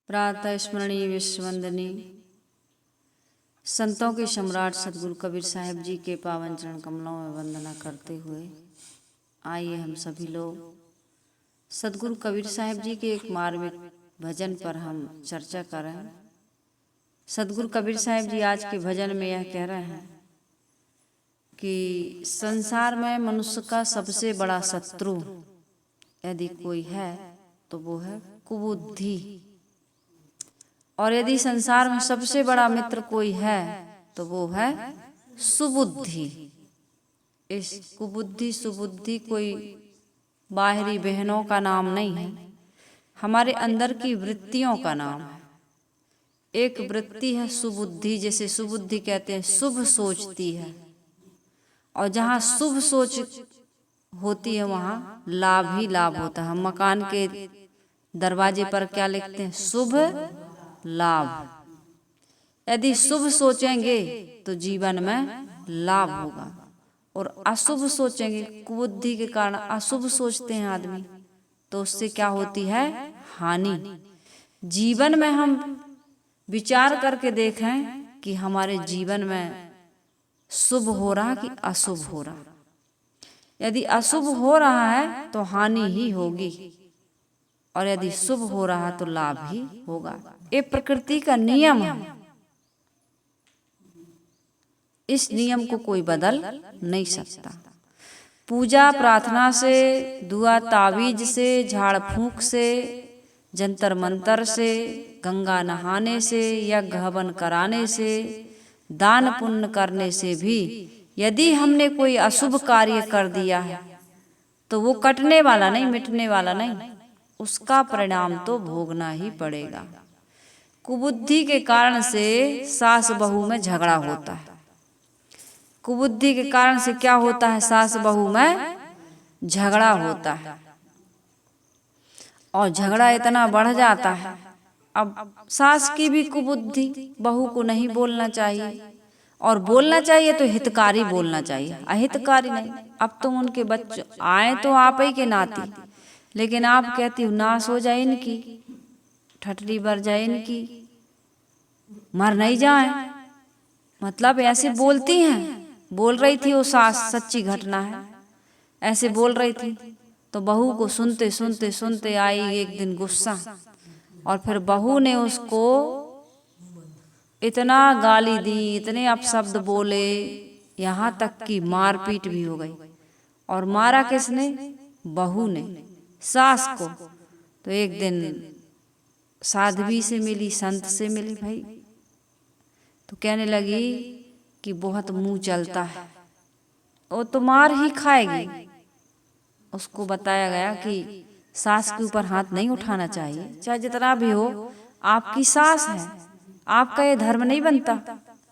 प्रातः स्मरणीय विश्ववंदनीय संतों के सम्राट सदगुरु कबीर साहिब जी के पावन चरण कमलों में वंदना करते हुए आइए हम सभी लोग सदगुरु कबीर साहिब जी के एक मार्मिक भजन पर हम चर्चा करें। सदगुरु कबीर साहिब जी आज के भजन में यह कह रहे हैं कि संसार में मनुष्य का सबसे बड़ा शत्रु यदि कोई है तो वो है कुबुद्धि, और यदि संसार में सबसे बड़ा मित्र कोई है तो वो है सुबुद्धि। इस कुबुद्धि सुबुद्धि कोई बाहरी बहनों का नाम नहीं है, हमारे अंदर की वृत्तियों का नाम है। एक वृत्ति है सुबुद्धि, जैसे सुबुद्धि कहते हैं शुभ सोचती है, और जहाँ शुभ सोच होती है वहाँ लाभ ही लाभ होता है। हम मकान के दरवाजे पर क्या लिखते हैं? शुभ लाभ। यदि शुभ सोचेंगे तो जीवन में लाभ होगा, और अशुभ सोचेंगे, कुबुद्धि के कारण अशुभ सोचते हैं आदमी, तो उससे क्या होती है? हानि। जीवन में हम विचार करके देखें कि हमारे जीवन में शुभ हो रहा कि अशुभ हो रहा। यदि अशुभ हो रहा है तो हानि ही होगी, और यदि शुभ हो रहा तो लाभ ही होगा। ये प्रकृति का नियम है, इस नियम को कोई बदल नहीं सकता। पूजा प्रार्थना से, दुआ तावीज से, झाड़ फूंक से, जंतर मंतर से, गंगा नहाने से, यज्ञ हवन कराने से, दान पुण्य करने से भी यदि हमने कोई अशुभ कार्य कर दिया है तो वो कटने वाला नहीं, मिटने वाला नहीं, उसका परिणाम तो भोगना ही पड़ेगा। कुबुद्धि के कारण से सास बहू में झगड़ा होता है। कुबुद्धि के कारण से क्या होता है? सास बहू में झगड़ा होता है, और झगड़ा इतना बढ़ जाता है। अब सास की भी कुबुद्धि, बहू को नहीं बोलना चाहिए, और बोलना चाहिए तो हितकारी बोलना चाहिए, अहितकारी नहीं। अब तुम उनके बच्चे आए तो आप ही के नाती, लेकिन आप कहती हो नाश हो जाए इनकी, ठटरी भर जाए इनकी, मर नहीं जाए, मतलब ऐसे बोलती हैं। बोल रही थी वो सास, सच्ची घटना है, ऐसे बोल रही थी। तो बहू को सुनते सुनते सुनते आई एक दिन गुस्सा, और फिर बहू ने उसको इतना गाली दी, इतने अपशब्द बोले, यहाँ तक कि मारपीट भी हो गई। और मारा किसने? बहू ने सास को। तो एक दिन साध्वी से मिली, संत से मिली भाई, तो कहने लगी कि बहुत मुंह चलता है, वो तो मार ही खाएगी। उसको बताया गया कि सास के ऊपर हाथ नहीं उठाना चाहिए, चाहे जितना भी हो, आपकी सास है, आपका ये धर्म नहीं बनता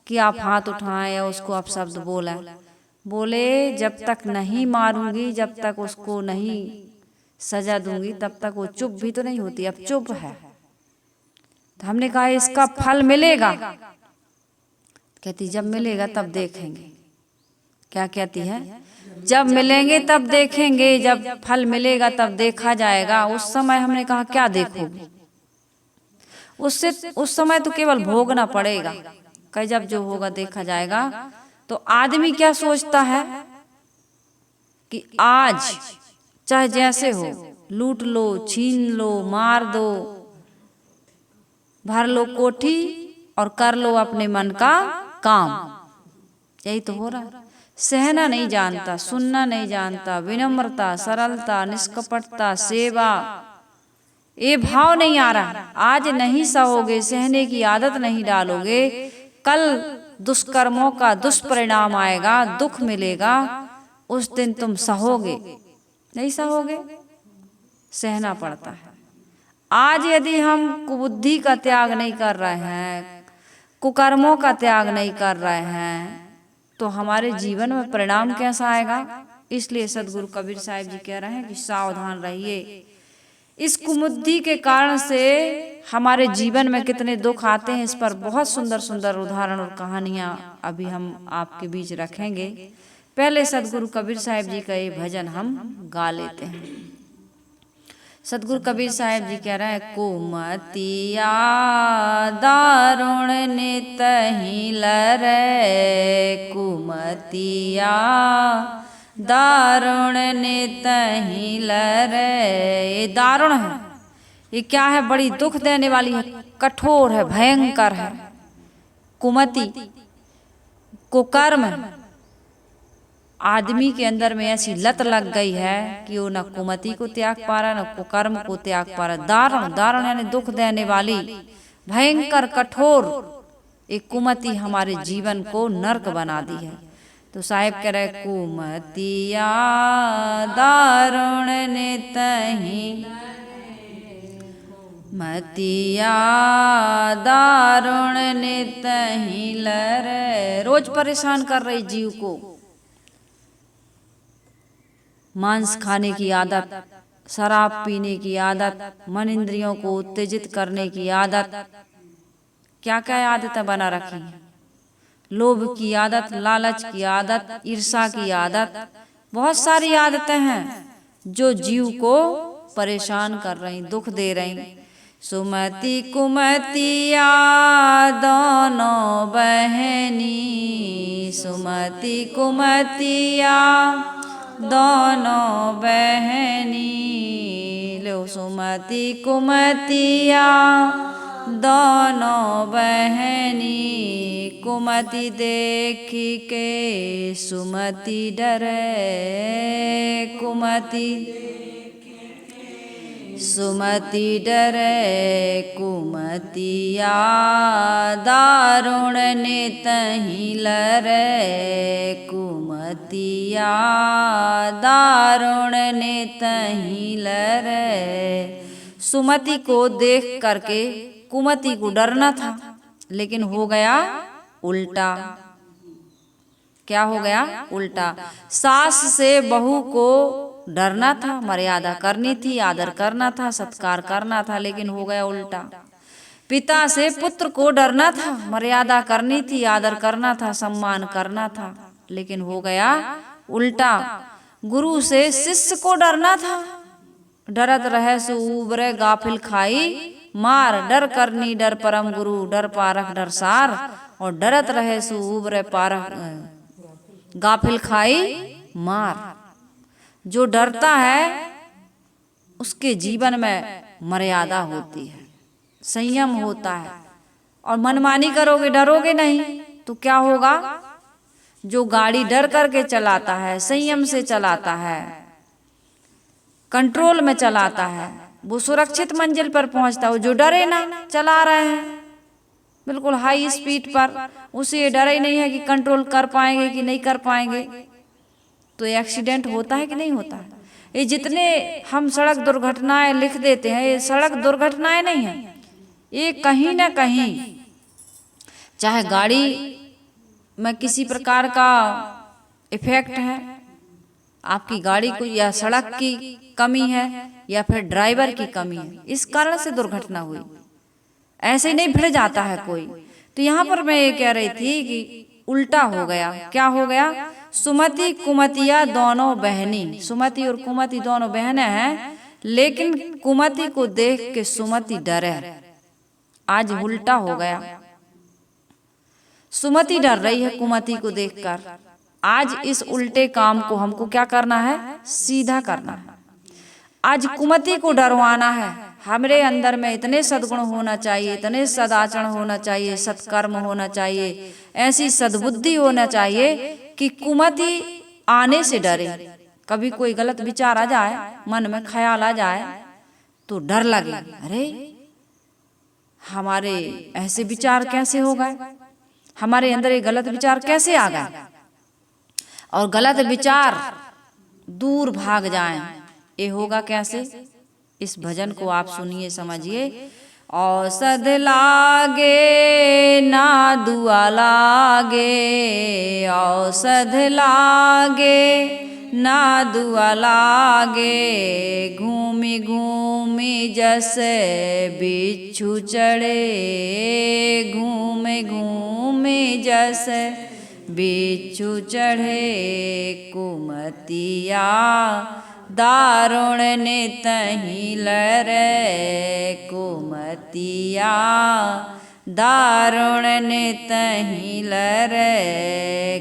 कि आप हाथ उठाएं या उसको अपशब्द बोलें। बोले जब तक नहीं मारूंगी, जब तक उसको नहीं सजा दूंगी, तब तक वो चुप भी तो नहीं होती। अब चुप है, तो हमने कहा इसका फल मिलेगा। कहती जब मिलेगा तब देखेंगे। क्या कहती है? जब मिलेंगे तब देखेंगे, जब फल मिलेगा तब देखा जाएगा। उस समय हमने कहा क्या देखोगे? उससे उस समय तो केवल भोगना पड़ेगा। कहीं जब जो होगा देखा जाएगा। तो आदमी क्या सोचता है कि आज चाहे जैसे हो, लूट लो, छीन लो, मार दो, भर लो कोठी और कर लो अपने मन का काम। यही तो हो रहा है। सहना नहीं जानता, सुनना नहीं जानता, विनम्रता, सरलता, निष्कपटता, सेवा, ये भाव नहीं आ रहा। आज नहीं सहोगे, सहने की आदत नहीं डालोगे, कल दुष्कर्मों का दुष्परिणाम आएगा, दुख मिलेगा, उस दिन तुम सहोगे नहीं? सहोगे, सहना पड़ता है। आज यदि हम कुबुद्धि का त्याग नहीं कर रहे हैं, कुकर्मों का त्याग नहीं कर रहे हैं, तो हमारे जीवन में परिणाम कैसा आएगा? इसलिए सदगुरु कबीर साहिब जी कह रहे हैं कि सावधान रहिए। इस कुबुद्धि के कारण से हमारे जीवन में कितने दुख आते हैं, इस पर बहुत सुंदर सुंदर उदाहरण और कहानियां अभी हम आपके बीच रखेंगे। पहले सदगुरु कबीर साहिब जी का ये भजन हम गा लेते हैं। सतगुरु कबीर साहब जी कह रहे हैं, कुमतिया दारुण नित ही लरे, कुमतिया दारुण नित ही लरे। ये दारुण है, ये क्या है, बड़ी दुख देने वाली है, कठोर है, भयंकर है। कुमति कुकर्म, आदमी के अंदर में ऐसी लत लग गई है कि वो न कुमति को त्याग पा रहा, न कुकर्म को त्याग पा रहा। दारुण, दारुण यानी दुख देने वाली, भयंकर, कठोर एक कुमति हमारे जीवन को नरक बना दी है। तो साहिब कह रहे, कुमतिया दारुण नित ही मतिया दारुण नित ही लरे। रोज परेशान कर रही जीव को। मांस खाने की आदत, शराब पीने की आदत, मन इंद्रियों को उत्तेजित करने की आदत, क्या क्या आदतें बना रखी हैं। लोभ की आदत, लालच की आदत, ईर्ष्या की आदत, बहुत सारी आदतें हैं जो जीव को परेशान कर रही, दुख दे रही। सुमति कुमतिया दोनों बहनी, सुमति कुमतिया दोनों बहनी। लो, सुमति कुमतिया दोनों बहनी, कुमति देखी के सुमति डरे, कुमति सुमति डरे। कुमतिया दारुण नित ही लरे, कुमतिया दारुण नित ही लरे। सुमति को देख करके कुमति को डरना था, लेकिन हो गया उल्टा। क्या हो गया? उल्टा। सास से बहू को डरना था, मर्यादा करनी थी, आदर करना था, सत्कार करना था, लेकिन हो गया उल्टा। पिता से पुत्र को डरना था, मर्यादा करनी थी, आदर करना था, सम्मान करना था, लेकिन हो गया उल्टा। गुरु से शिष्य को डरना था, डरत रहे सो उबरे गाफिल खाई मार। डर करनी डर परम गुरु, डर पारख डर सार, और डरत रहे सो उबरे पारख गाफिल खाई मार। जो डरता है उसके जीवन में मर्यादा होती है, संयम होता है। और मनमानी करोगे, डरोगे नहीं, तो क्या होगा? जो गाड़ी डर करके चलाता है, संयम से चलाता है, कंट्रोल में चलाता है, वो सुरक्षित मंजिल पर पहुंचता है। जो डरे ना, चला रहे हैं बिल्कुल हाई स्पीड पर, उसे डर ही नहीं है कि कंट्रोल कर पाएंगे कि नहीं कर पाएंगे, तो एक्सीडेंट होता है कि नहीं होता है। ये जितने हम सड़क दुर्घटनाएं लिख देते हैं, ये सड़क दुर्घटनाएं नहीं है, ये कहीं ना कहीं चाहे गाड़ी में किसी प्रकार का इफेक्ट है, आपकी गाड़ी को, या सड़क की कमी है, या फिर ड्राइवर की कमी है, इस कारण से दुर्घटना हुई। ऐसे ही नहीं भिड़ जाता है कोई। तो यहाँ पर मैं ये कह रही थी कि उल्टा हो गया। क्या हो गया? सुमति कुमतिया दोनों बहनी। सुमति और कुमति दोनों बहनें हैं, लेकिन कुमति को देख के सुमति डरे। आज उल्टा हो गया, सुमति डर रही है कुमति को देखकर। आज इस उल्टे काम को हमको क्या करना है? सीधा करना है। आज कुमति को डरवाना है। हमारे अंदर में इतने सद्गुण होना चाहिए, इतने सदाचरण होना चाहिए, सत्कर्म होना चाहिए, ऐसी सद्बुद्धि होना चाहिए कि कुमति आने से डरे। कभी कोई गलत विचार आ जाए, मन में ख्याल आ जाए, तो डर लगे, अरे हमारे ऐसे विचार कैसे हो गए, हमारे अंदर ये गलत विचार कैसे आ गए, और गलत विचार दूर भाग जाएं। ये होगा कैसे? इस भजन को आप सुनिए, समझिए। औषध लागे ना दुआ लागे, औषध लागे ना दुआ लागे, घूमी घूमी जैसे बिच्छू चढ़े, घूमे घूमे जैसे बिच्छू चढ़े। कुमतिया दारुण नित ही लरे कुमतिया, दारुण नित ही लरे।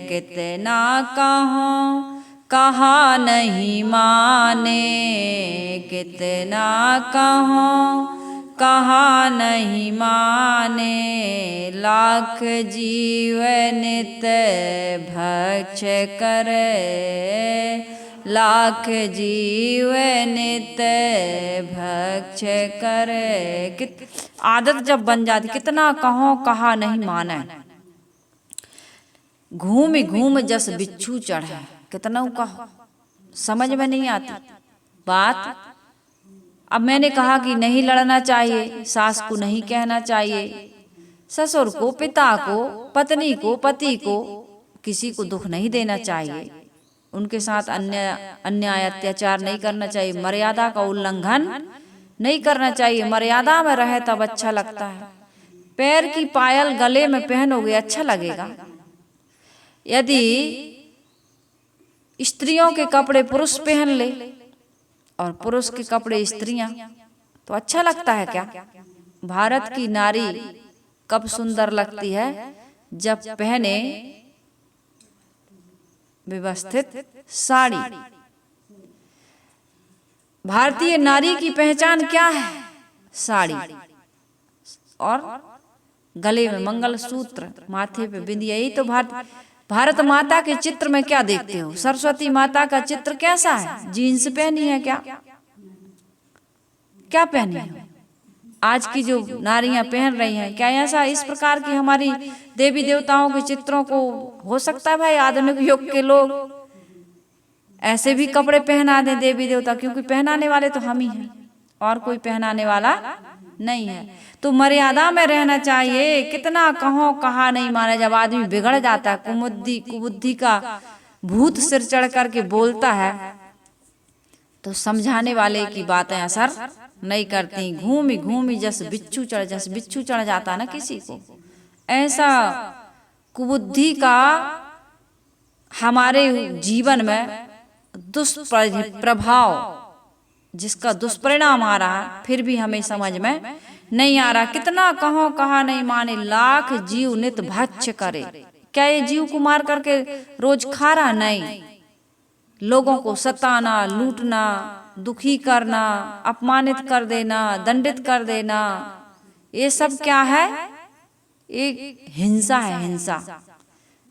कितना कहूँ कहा नहीं माने, कितना कहूँ कहा नहीं माने। लाख जीव नित भक्ष करे, लाख जीव नित भक्ष करे। आदत जब बन जाती, कितना कहो कहा नहीं माने। घूम घूम जस बिच्छू चढ़े, कितना कहो समझ में नहीं आती बात। अब मैंने कहा कि नहीं लड़ना चाहिए, सास को नहीं कहना चाहिए, ससुर को, पिता को, पत्नी को, पति को, किसी को दुख नहीं देना चाहिए, उनके साथ अन्याय अत्याचार नहीं करना चाहिए, मर्यादा का उल्लंघन नहीं करना चाहिए। मर्यादा में रहे तब अच्छा लगता है। पैर की पायल गले में पहनोगे अच्छा लगेगा। यदि स्त्रियों के कपड़े पुरुष पहन ले और पुरुष के कपड़े स्त्रियां, तो अच्छा लगता है क्या? भारत की नारी कब सुंदर लगती है? जब पहने व्यवस्थित साड़ी। भारतीय नारी की पहचान क्या है? साड़ी और गले में मंगलसूत्र, माथे पे बिंदिया। यही तो भारत माता के चित्र में क्या देखते हो? सरस्वती माता का चित्र कैसा है? जीन्स पहनी है क्या? क्या पहनी है? आज की जो नारियां पहन रही हैं, क्या ऐसा इस प्रकार की हमारी देवी देवताओं के चित्रों को हो सकता है? भाई आधुनिक युग के लोग ऐसे भी कपड़े पहना दें देवी देवता, क्योंकि पहनाने वाले तो हम ही हैं और कोई पहनाने वाला नहीं है। तो मर्यादा में रहना चाहिए। कितना कहो कहा नहीं माने। जब आदमी बिगड़ जाता है, कुबुद्धि का भूत सिर चढ़ करके बोलता है, तो समझाने वाले की बातें असर नहीं करती। घूमी घूमी जस बिच्छू चढ़ जाता है ना किसी को, ऐसा कुबुद्धि का हमारे जीवन में दुष्प्रभाव, जिसका दुष्परिणाम आ रहा है, फिर भी हमें समझ में नहीं आ रहा। कितना कहो कहा नहीं माने। लाख जीव नित भक्ष करे। क्या ये जीव को मार करके रोज खा रहा? नहीं। लोगों को सताना, लूटना, दुखी करना, अपमानित कर देना, दंडित कर देना, ये सब क्या है? एक हिंसा है। हिंसा,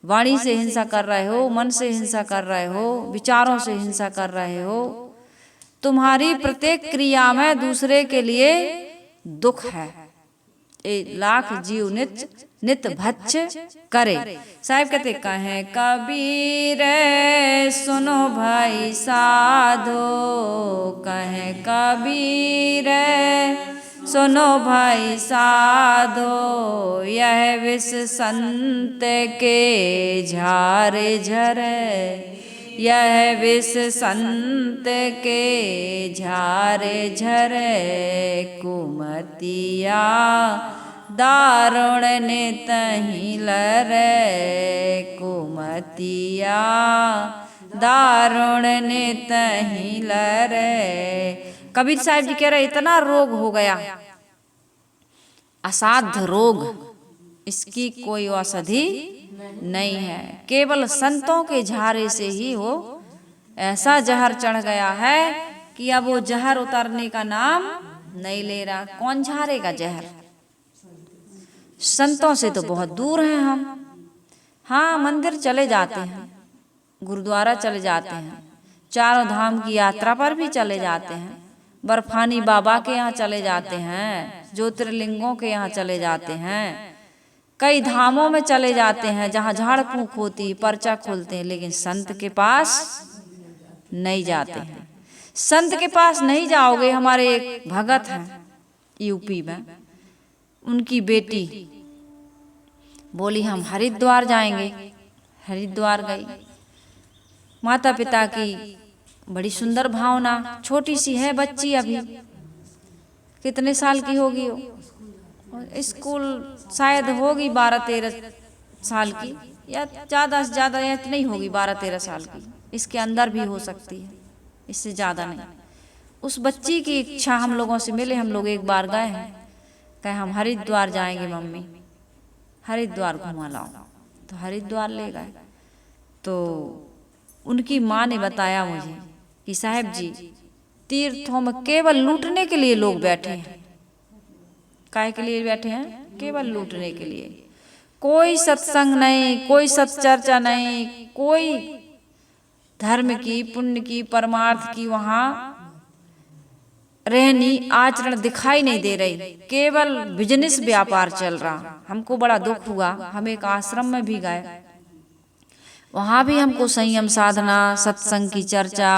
वाणी से हिंसा कर रहे हो, मन से हिंसा कर रहे हो, विचारों से हिंसा कर रहे हो। तुम्हारी प्रत्येक क्रिया में दूसरे के लिए दुख है। लाख जीव नित भक्ष करे। साहब कहते कहें कबीर सुनो भाई साधो, कहें कबीर सुनो भाई साधो। यह विष संत के झारे झरे, यह विष संत के झारे झरे। कुमतिया दारुण नित ही लरे, कुमतिया दारुण नित ही लरे। कबीर साहब जी कह रहे इतना रोग हो गया, असाध्य रोग, इसकी कोई औषधि नहीं है। केवल संतों के झारे से ही वो ऐसा जहर चढ़ गया है कि अब वो जहर उतरने का नाम नहीं ले रहा। कौन झारेगा जहर? संतों से तो बहुत दूर हैं हम। हाँ, मंदिर चले जाते हैं, गुरुद्वारा चले जाते हैं, चारों धाम की यात्रा पर भी चले जाते हैं, बर्फानी बाबा के यहाँ चले जाते हैं, ज्योतिर्लिंगों के यहाँ चले जाते हैं, कई धामों में चले जाते हैं जहाँ झाड़ फूंक होती है, पर्चा खोलते हैं, लेकिन संत के पास नहीं जाते हैं। संत के पास नहीं जाओगे। हमारे एक भगत हैं यूपी में, उनकी बेटी बोली हम हरिद्वार जाएंगे। हरिद्वार गई। माता पिता की बड़ी सुंदर भावना, छोटी सी है बच्ची, अभी कितने साल की होगी वो? स्कूल शायद होगी 12-13 साल की, या ज़्यादा से ज़्यादा इतनी होगी 12-13 साल की, इसके अंदर भी हो सकती है। इससे ज़्यादा नहीं। उस बच्ची की इच्छा हम लोगों से मिले। हम लोग एक बार गए हैं, कहे हम हरिद्वार जाएंगे मम्मी, हरिद्वार घुमा लाओ, तो हरिद्वार ले गए। तो उनकी माँ ने बताया मुझे कि साहब जी, तीर्थों में केवल लूटने के लिए लोग बैठे हैं। काहे के लिए बैठे हैं? केवल लूटने के लिए। कोई सत्संग नहीं, कोई सत्चर्चा नहीं, कोई धर्म की, पुण्य की, परमार्थ की वहाँ रहनी आचरण दिखाई नहीं दे रही। केवल बिजनेस व्यापार चल रहा। हमको बड़ा दुख हुआ। हम एक आश्रम में भी गए, वहाँ भी हमको संयम साधना, सत्संग की चर्चा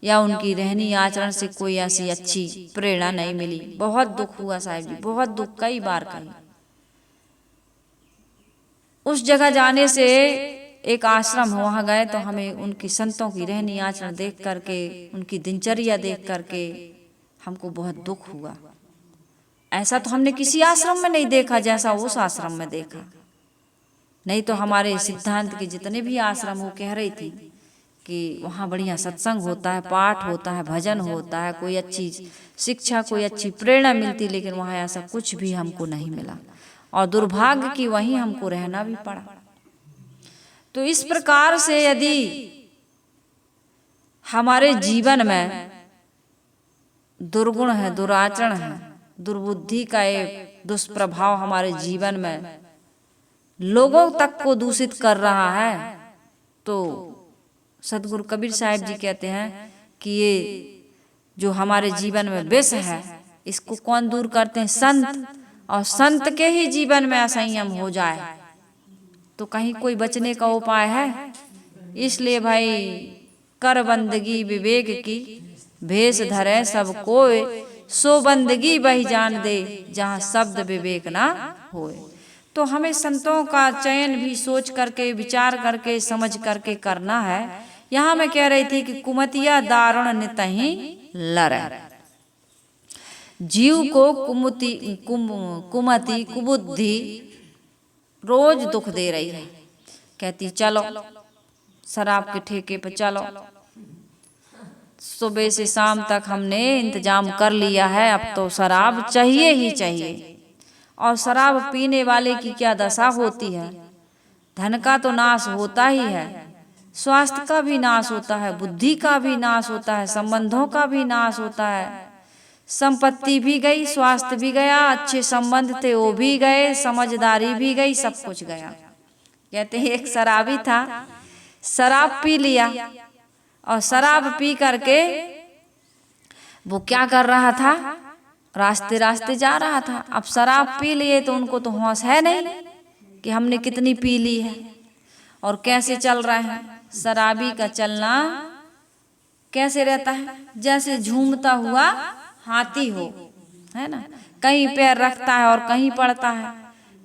या उनकी रहनी आचरण से कोई ऐसी अच्छी प्रेरणा नहीं मिली। बहुत दुख हुआ साहब जी, बहुत दुख, कई बार कही। उस जगह जाने से एक आश्रम है, वहाँ गए तो हमें उनकी संतों की रहनी आचरण देख करके, उनकी दिनचर्या देख करके हमको बहुत दुख हुआ। ऐसा तो हमने किसी आश्रम में नहीं देखा जैसा उस आश्रम में देखा। नहीं तो हमारे सिद्धांत के जितने भी आश्रम वो कह रही थी कि वहाँ बढ़िया सत्संग होता है, पाठ होता है, भजन होता है, कोई अच्छी शिक्षा, कोई अच्छी प्रेरणा मिलती, लेकिन वहाँ ऐसा कुछ भी हमको नहीं मिला। और दुर्भाग्य कि वहीं हमको रहना भी पड़ा। तो इस प्रकार से यदि हमारे जीवन में दुर्गुण है, दुराचरण है, दुर्बुद्धि का एक दुष्प्रभाव हमारे जीवन में लोगों तक को दूषित कर रहा है, तो सदगुरु कबीर साहब जी कहते हैं कि ये जो हमारे जीवन में विष है, इसको कौन दूर करते हैं? संत। और संत के ही जीवन में असंयम हो जाए तो कहीं कोई बचने का उपाय है? इसलिए भाई, कर बंदगी विवेक की, भेष धरे सब कोय, सो बंदगी वही जान दे, जहाँ शब्द विवेक ना होए। तो हमें संतों का चयन भी सोच करके, विचार करके, समझ करके करना है। यहाँ मैं कह रही थी कि कुमतिया दारुण नितहि लरै, जीव को कुमति कुबुद्धि रोज दुख दे रही है। कहती चलो शराब के ठेके पे चलो, सुबह से शाम तक हमने इंतजाम कर लिया है, अब तो शराब चाहिए ही चाहिए। और शराब पीने वाले की क्या दशा होती है? धन का तो नाश होता ही है, स्वास्थ्य का भी नाश होता है, बुद्धि का भी नाश होता है, संबंधों का भी नाश होता है। संपत्ति भी गई, स्वास्थ्य भी गया, अच्छे संबंध थे वो भी गए, समझदारी भी गई, सब कुछ गया। कहते हैं एक शराबी था, शराब पी लिया, और शराब पी करके वो क्या कर रहा था? रास्ते रास्ते जा रहा था। अब शराब पी लिए तो उनको तो होश है नहीं कि हमने कितनी पी ली है और कैसे चल रहा है। शराबी का चलना कैसे रहता है? जैसे झूमता हुआ हाथी हो, है ना, कहीं पैर रखता है और कहीं पड़ता है।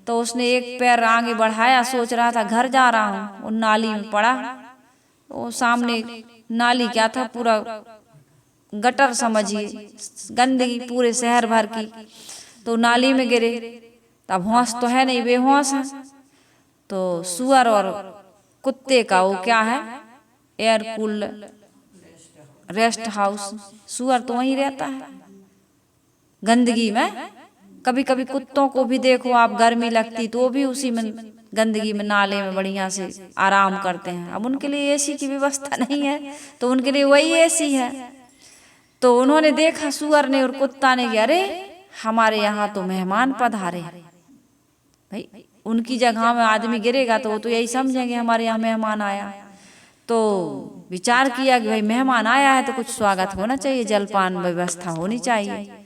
तो उसने एक पैर आगे बढ़ाया, सोच रहा था घर जा रहा हूँ, वो नाली में पड़ा। वो सामने नाली क्या था, पूरा गटर समझिए, गंदगी पूरे शहर भर की। तो नाली में गिरे, तब होश तो है नहीं, बेहोश है। तो सुअर और कुत्ते का वो क्या है, एयर कूल्ड रेस्ट हाउस, सुअर तो वहीं रहता है गंदगी में। कभी कभी कुत्तों को भी देखो आप, गर्मी लगती तो भी उसी में गंदगी में, नाले में बढ़िया से आराम करते हैं। अब उनके लिए एसी की व्यवस्था नहीं है, तो उनके लिए वही एसी है। तो उन्होंने देखा, सुअर ने और कुत्ता ने, अरे हमारे यहाँ तो मेहमान पधारे। भाई उनकी जगह में आदमी गिरेगा तो वो तो यही समझेंगे हमारे यहाँ मेहमान आया। तो विचार किया कि भाई मेहमान आया है तो कुछ स्वागत होना चाहिए, जलपान व्यवस्था होनी चाहिए।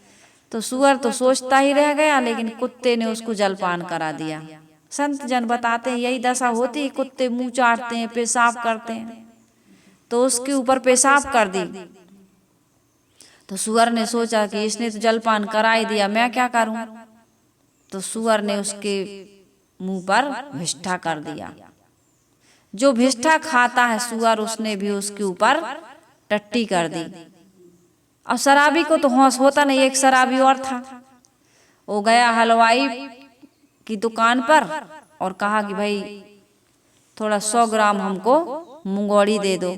तो सुअर तो सोचता ही रह गया, लेकिन कुत्ते ने उसको जलपान करा दिया। संत जन बताते हैं यही दशा होती है, कुत्ते मुंह चाटते हैं, पेशाब करते हैं, तो उसके ऊपर पेशाब कर दी। तो सुअर ने सोचा कि इसने तो जलपान करा ही दिया, मैं क्या करूं। तो सुअर ने उसके मुंह पर भिष्ठा कर दिया। जो भिष्ठा खाता है सुअर, उसने भी उसके ऊपर टट्टी कर दी। अब शराबी को तो होश होता नहीं। एक शराबी और था, वो गया हलवाई की दुकान पर और कहा कि भाई थोड़ा 100 ग्राम हमको मुंगौड़ी दे दो।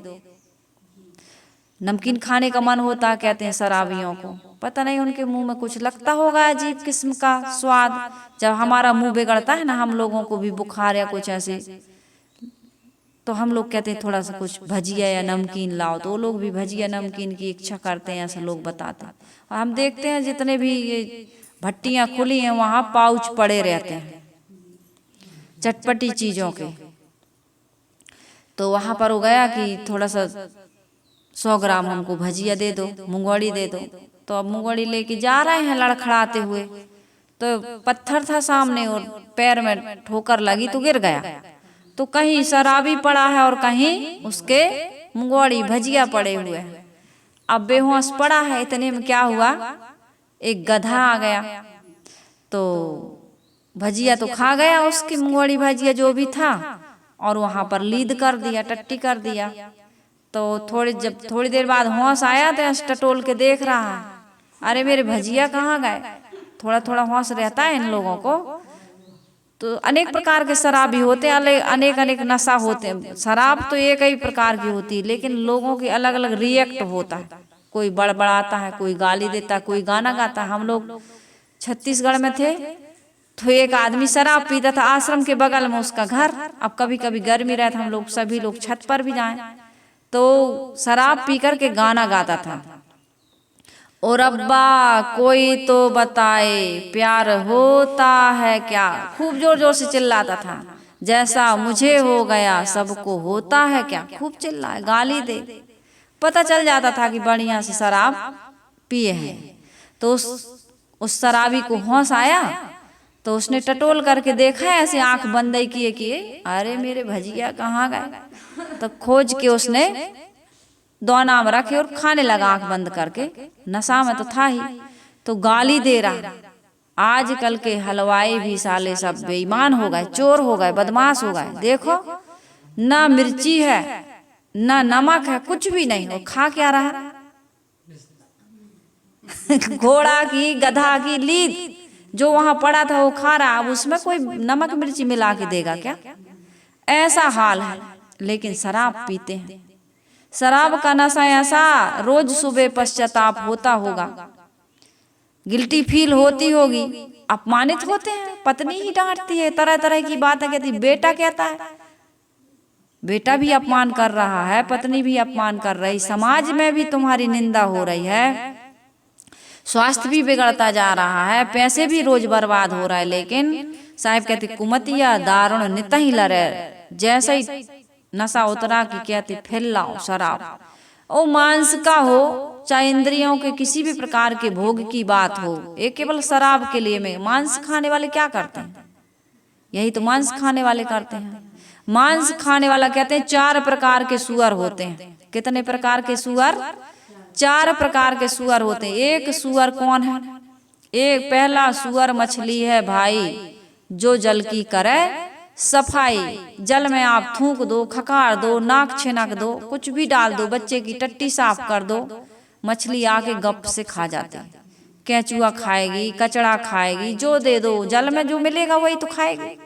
नमकीन खाने का मन होता है कहते हैं शराबियों को, पता नहीं उनके मुंह में कुछ लगता होगा अजीब किस्म का स्वाद। जब हमारा मुंह बिगड़ता है ना, हम लोगों को भी बुखार या कुछ ऐसे, तो हम लोग कहते हैं थोड़ा सा कुछ भजिया या नमकीन लाओ, तो वो लोग भी भजिया नमकीन की इच्छा करते हैं, ऐसा लोग बताते हैं। और हम देखते हैं जितने भी ये भट्टियां खुली हैं वहां पाउच पड़े रहते हैं चटपटी चीजों के। तो वहां पर हो गया कि थोड़ा सा 100 ग्राम हमको भजिया दे दो, मूंगवड़ी दे दो। तो अब मूंगवड़ी लेके जा रहे हैं लड़खड़ाते हुए, तो पत्थर था सामने और पैर में ठोकर लगी तो गिर गया। तो कहीं शराबी पड़ा है और कहीं उसके मूंगवड़ी भजिया पड़े हुए हैं। अब बेहोश पड़ा है, इतने में क्या हुआ, एक गधा आ गया तो भजिया तो खा गया उसकी मूंगवड़ी भजिया जो भी था, और वहां पर लीद कर दिया, टट्टी कर दिया। तो थोड़ी देर बाद होश आया तो टटोल के देख रहा है, अरे मेरे भजिया कहाँ गए। थोड़ा थोड़ा होश रहता है इन लोगों को। तो अनेक प्रकार के शराबी होते हैं, अनेक अनेक नशा होते हैं। शराब तो एक ही प्रकार की होती है, लेकिन लोगों की अलग अलग रिएक्ट होता है। कोई बड़बड़ाता है, कोई गाली देता है, कोई गाना गाता है। हम लोग छत्तीसगढ़ में थे तो एक आदमी शराब पीता था, आश्रम के बगल में उसका घर। अब कभी कभी गर्मी रहता, हम लोग सभी लोग छत पर भी जाएं तो शराब पी कर के गाना गाता था, और अब्बा कोई तो बताए प्यार होता है क्या, खूब जोर जोर से चिल्लाता था। जैसा मुझे हो गया सबको होता है क्या, खूब चिल्लाए, गाली दे। पता चल जाता था कि बढ़िया से शराब पिए हैं। तो उस शराबी को होश आया तो उसने टटोल करके देखा, ऐसे आंख बंद किए अरे मेरे भजिया कहाँ गए। तो खोज के उसने दोना में रखे और खाने लगा आंख बंद करके, नशा में तो था ही। तो गाली दे रहा। आजकल के हलवाई भी साले सब बेईमान हो गए, चोर हो गए, बदमाश हो गए। देखो ना मिर्ची है ना नमक है, कुछ भी नहीं, वो खा क्या रहा घोड़ा की गधा की लीद जो वहां पड़ा था वो खा रहा। अब उसमें कोई नमक मिर्ची मिला के देगा क्या, ऐसा हाल है। लेकिन शराब पीते हैं। शराब का नशा ऐसा, रोज सुबह पश्चाताप होता होगा, गिल्टी फील होती होगी, अपमानित होते हैं, पत्नी ही डांटती है, तरह तरह की बातें कहती, बेटा कहता है, बेटा भी अपमान कर रहा है, पत्नी भी अपमान कर रही, समाज में भी तुम्हारी निंदा हो रही है, स्वास्थ्य भी बिगड़ता जा रहा है, पैसे भी रोज बर्बाद हो रहा है। लेकिन साहब कहते कुमतिया दारुण नित ही लरे, जैसे ही नशा उतरा कि कहते फिर लाओ शराब। ओ मांस का हो चाहे इंद्रियों के किसी भी प्रकार के भोग की बात हो, ये केवल शराब के लिए में। मांस खाने वाले क्या करते हैं, यही तो मांस खाने वाले करते हैं। मांस खाने वाला कहते हैं 4 प्रकार के सुअर होते हैं। कितने प्रकार के सुअर, 4 प्रकार के सुअर होते हैं। एक सुअर कौन है, एक पहला सुअर मछली है भाई, जो जल की करे सफाई। जल में आप थूक दो, खकार दो, नाक छिनक दो, कुछ भी डाल दो, बच्चे की टट्टी साफ कर दो, मछली आके गप से खा जाती। केंचुआ खाएगी, कचड़ा खाएगी, जो दे दो जल में जो मिलेगा वही तो खाएगी।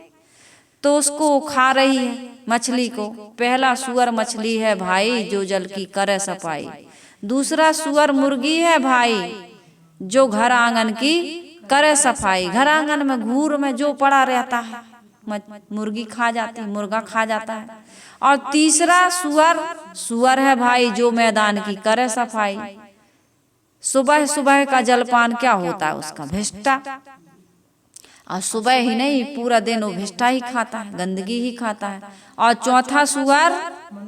तो उसको खा रही है मछली को। पहला सुअर मछली है भाई, जो जल की करे सफाई। दूसरा सुअर मुर्गी है भाई, जो घर आंगन की करे सफाई। घर आंगन में घूर में जो पड़ा रहता है मुर्गी खा जाती है, मुर्गा खा जाता है। और तीसरा सुअर है भाई, जो मैदान की करे सफाई। सुबह सुबह का जलपान क्या होता है उसका, भिष्टा। और सुबह ही नहीं पूरा दिन वो भिष्टा ही खाता है, गंदगी ही खाता है। और चौथा सुअर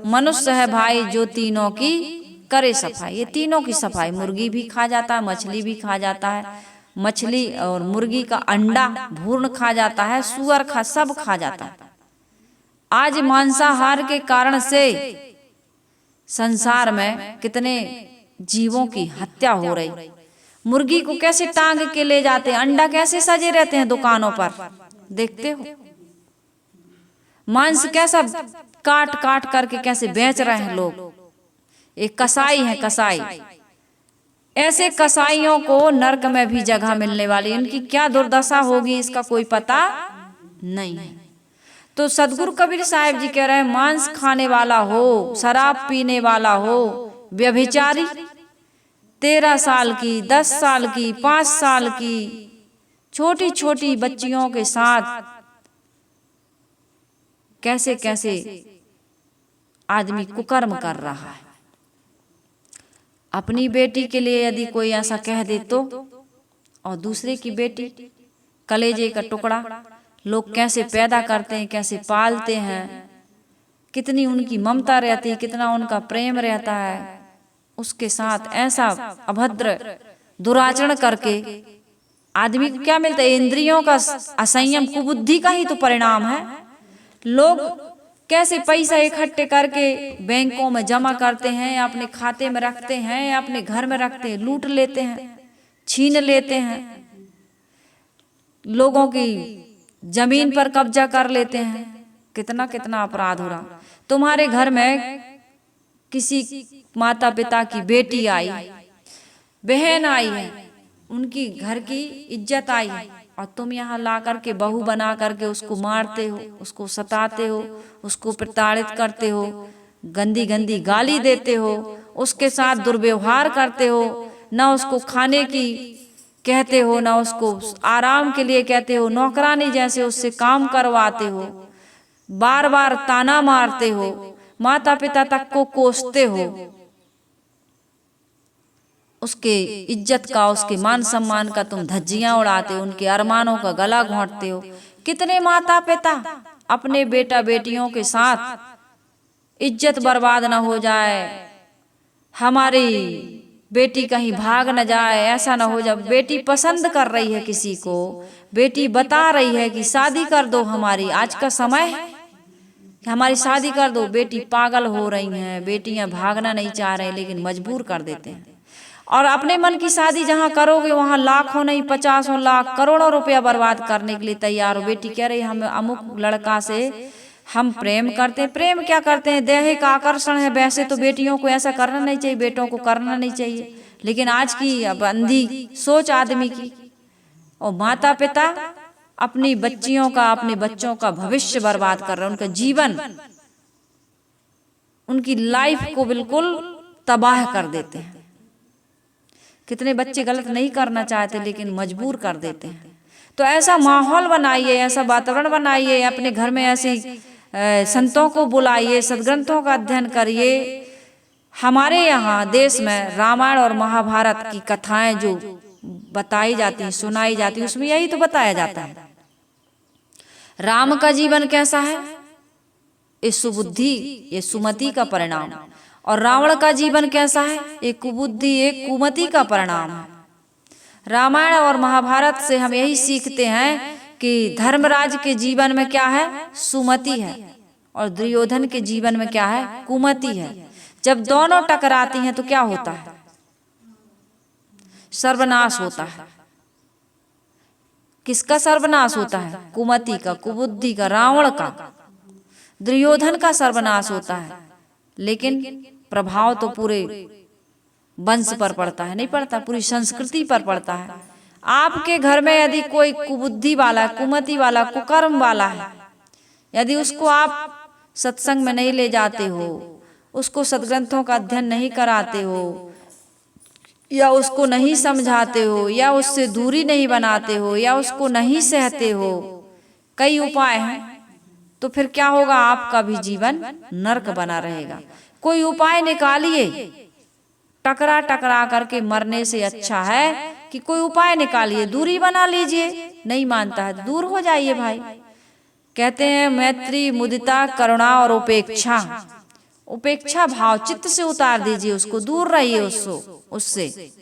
मनुष्य है भाई, जो तीनों की करे सफाई। ये तीनों की सफाई, मुर्गी भी खा जाता है, मछली भी खा जाता है, मछली और मुर्गी का अंडा भूर्ण खा जाता है, सुअर सब खा जाता है। आज मांसाहार के कारण से संसार में कितने जीवों की हत्या हो रही। मुर्गी को कैसे टांग के ले जाते हैं, अंडा कैसे सजे रहते हैं दुकानों पर, देखते हो। मांस कैसा काट काट करके कैसे बेच रहे हैं लोग। एक कसाई है, कसाई। ऐसे कसाईयों को नरक में भी जगह मिलने वाली, इनकी क्या दुर्दशा होगी इसका कोई पता नहीं है। तो सदगुरु कबीर साहब जी कह रहे हैं, मांस खाने वाला हो, शराब पीने वाला हो, व्यभिचारी 13 साल की, 10 साल की, 5 साल की छोटी छोटी बच्चियों के साथ कैसे कैसे आदमी कुकर्म कर रहा है। अपनी बेटी के लिए यदि कोई ऐसा कह दे तो, और दूसरे की बेटी कलेजे का टुकड़ा लोग कैसे पैदा करते हैं, कैसे पालते हैं, कितनी उनकी ममता रहती है, कितना उनका प्रेम रहता है, उसके साथ ऐसा अभद्र दुराचरण करके आदमी को क्या मिलता है? इंद्रियों का असंयम, कुबुद्धि का ही तो परिणाम है। लोग कैसे पैसा इकट्ठे करके बैंकों में जमा करते हैं, या अपने खाते में रखते हैं, या अपने घर में रखते हैं, लूट लेते हैं, छीन लेते हैं, लोगों की जमीन पर कब्जा कर लेते हैं। कितना कितना अपराध हो रहा। तुम्हारे घर में किसी माता पिता की बेटी आई, बहन आई है, उनकी घर की इज्जत आई है, और तुम यहाँ ला करके बहू बना करके उसको मारते हो, उसको सताते हो, उसको प्रताड़ित करते हो, गंदी गंदी गाली देते हो, उसके साथ दुर्व्यवहार करते हो, ना उसको खाने की कहते हो, ना उसको आराम के लिए कहते हो, नौकरानी जैसे उससे काम करवाते हो, बार बार ताना मारते हो, माता पिता तक को कोसते हो, उसके इज्जत का, उसके मान सम्मान का तुम धज्जियां उड़ाते हो, उनके अरमानों का गला घोंटते हो। कितने माता पिता अपने बेटा बेटियों के साथ इज्जत बर्बाद न हो जाए, हमारी बेटी कहीं भाग न जाए, ऐसा न हो जाए। बेटी पसंद कर रही है किसी को, बेटी बता रही है कि शादी कर दो हमारी, आज का समय है हमारी शादी कर दो, बेटी पागल हो रही हैं, बेटियां भागना नहीं चाह रही, लेकिन मजबूर कर देते हैं। और अपने मन की शादी जहां करोगे वहां लाखों नहीं 50 लाख करोड़ों रुपया बर्बाद करने के लिए तैयार हो। बेटी कह रही हम अमुक लड़का से हम प्रेम करते हैं। प्रेम क्या करते हैं? दैहिक आकर्षण है। वैसे तो बेटियों को ऐसा करना नहीं चाहिए, बेटों को करना नहीं चाहिए, लेकिन आज की अब अंधी सोच आदमी की। और माता पिता अपनी बच्चियों का, अपने बच्चों का भविष्य बर्बाद कर रहे हैं, उनका जीवन, उनकी लाइफ को बिल्कुल तबाह कर देते हैं। कितने बच्चे गलत नहीं करना चाहते लेकिन मजबूर कर देते हैं। तो ऐसा माहौल बनाइए, ऐसा वातावरण बनाइए, अपने घर में ऐसी संतों को बुलाइए, सदग्रंथों का अध्ययन करिए। हमारे यहाँ देश में रामायण और महाभारत की कथाएं जो बताई जाती हैं, सुनाई जाती हैं, उसमें यही तो बताया जाता है। राम का जीवन कैसा है? ये सुबुद्धि, ये सुमति का परिणाम। और रावण का जीवन कैसा है? एक कुबुद्धि, एक कुमति का परिणाम है। रामायण और महाभारत से हम यही सीखते हैं कि धर्मराज के जीवन में क्या है? सुमति है, और दुर्योधन के जीवन में क्या है? कुमति है। जब दोनों टकराती हैं तो क्या होता है? सर्वनाश होता है। किसका सर्वनाश होता है? कुमति का, कुबुद्धि का, रावण का, दुर्योधन का सर्वनाश होता है। लेकिन प्रभाव तो पूरे वंश पर पड़ता है, नहीं पड़ता, पूरी संस्कृति पर पड़ता है। आपके घर में यदि कोई कुबुद्धि वाला, कुमति वाला, कुकर्म वाला है, यदि उसको आप सत्संग में नहीं ले जाते हो, उसको सदग्रंथों का अध्ययन नहीं कराते हो, या उसको नहीं समझाते हो, या उससे दूरी नहीं बनाते हो, या उसको नहीं सहते हो, कई उपाय हैं, तो फिर क्या होगा? आपका भी जीवन नरक बना रहेगा। कोई उपाय निकालिए। टकरा टकरा करके मरने से अच्छा है कि कोई उपाय निकालिए, दूरी बना लीजिए। नहीं मानता है, दूर हो जाइए भाई। कहते हैं मैत्री, मुदिता, करुणा और उपेक्षा। उपेक्षा भाव चित्त से उतार दीजिए, उसको दूर रहिए, उससे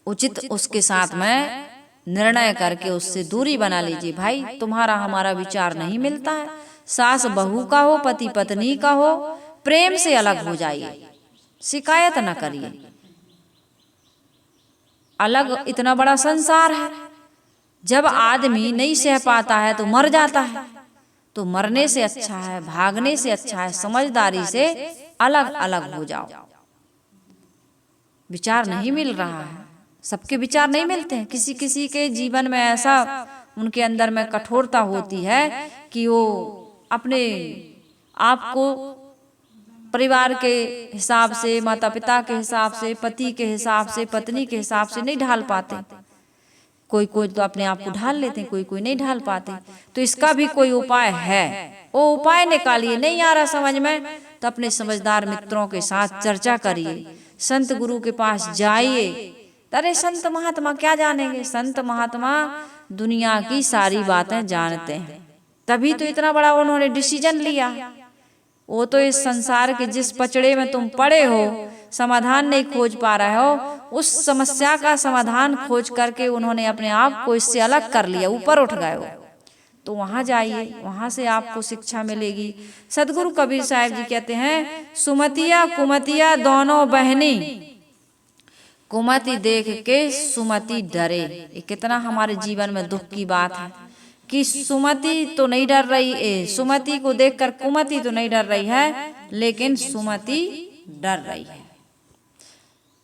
उचित उसके साथ में निर्णय करके उससे दूरी बना लीजिए। भाई तुम्हारा हमारा विचार नहीं मिलता है, सास बहू का हो, पति पत्नी का हो, प्रेम से अलग हो जाइए, शिकायत न करिए। अलग इतना बड़ा संसार है, जब आदमी नहीं सह पाता है तो मर जाता है। तो मरने से अच्छा है, भागने से अच्छा है, समझदारी से अलग अलग हो जाओ। विचार नहीं मिल रहा है, सबके विचार नहीं मिलते हैं। किसी किसी के जीवन में ऐसा उनके अंदर में कठोरता होती है कि वो अपने आप को परिवार के हिसाब से, माता पिता के हिसाब से, पति के हिसाब से, पत्नी के हिसाब से नहीं ढाल पाते। कोई कोई तो अपने आप को ढाल लेते हैं, कोई कोई नहीं ढाल पाते। तो इसका भी कोई उपाय है, वो उपाय निकालिए। नहीं आ रहा समझ में तो अपने समझदार मित्रों के साथ चर्चा करिए, संत गुरु के पास जाइए। अरे संत महात्मा क्या जानेंगे, संत महात्मा दुनिया की सारी बातें जानते हैं, तभी तो इतना बड़ा उन्होंने डिसीजन लिया। वो तो इस संसार के जिस पचड़े में तुम पड़े हो, समाधान नहीं खोज पा रहे हो, उस समस्या का समाधान खोज करके उन्होंने अपने आप को इससे अलग कर लिया, ऊपर उठ गए हो। तो वहां जाइए, वहां से आपको शिक्षा मिलेगी। सदगुरु कबीर साहब जी कहते हैं, सुमतिया कुमतिया दोनों बहनी, कुमति देख के सुमति डरे। ये कितना हमारे जीवन में दुख की बात है कि सुमति तो नहीं डर रही, सुमति को देखकर कुमति तो नहीं डर रही है, लेकिन सुमति डर रही है।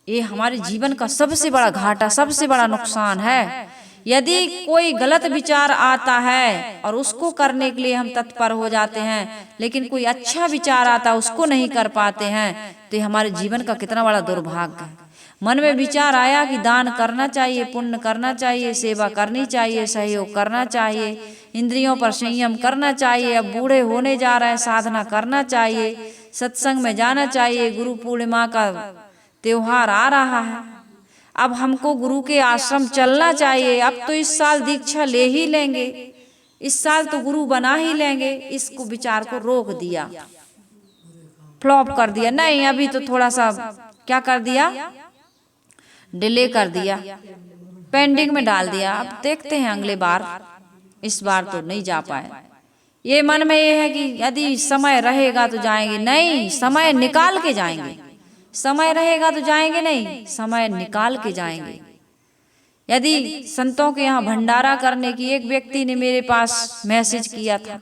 ये हमारे जीवन का सबसे बड़ा घाटा, सबसे बड़ा नुकसान है। यदि कोई गलत विचार आता है और उसको करने के लिए हम तत्पर हो जाते हैं, लेकिन कोई अच्छा विचार आता है उसको नहीं कर पाते हैं, तो ये हमारे जीवन का कितना बड़ा दुर्भाग्य है। मन में विचार आया कि दान करना चाहिए, पुण्य करना चाहिए, सेवा करनी चाहिए, सहयोग करना चाहिए, इंद्रियों पर संयम करना चाहिए, अब बूढ़े होने जा रहे हैं, साधना करना चाहिए, सत्संग में जाना चाहिए, गुरु पूर्णिमा का त्योहार आ रहा है, अब हमको गुरु के आश्रम चलना चाहिए, अब तो इस साल दीक्षा ले ही लेंगे, इस साल तो गुरु बना ही लेंगे। इसको विचार को रोक दिया, फ्लॉप कर दिया, नहीं अभी तो थोड़ा सा क्या कर दिया, डिले कर दिया, पेंडिंग में डाल दिया, अब देखते हैं अगले बार, इस बार तो नहीं जा पाए। ये मन में ये है कि यदि समय रहेगा तो जाएंगे, नहीं समय निकाल के जाएंगे, समय रहेगा तो जाएंगे नहीं, समय निकाल के जाएंगे। यदि संतों के यहाँ भंडारा करने की, एक व्यक्ति ने मेरे पास मैसेज किया था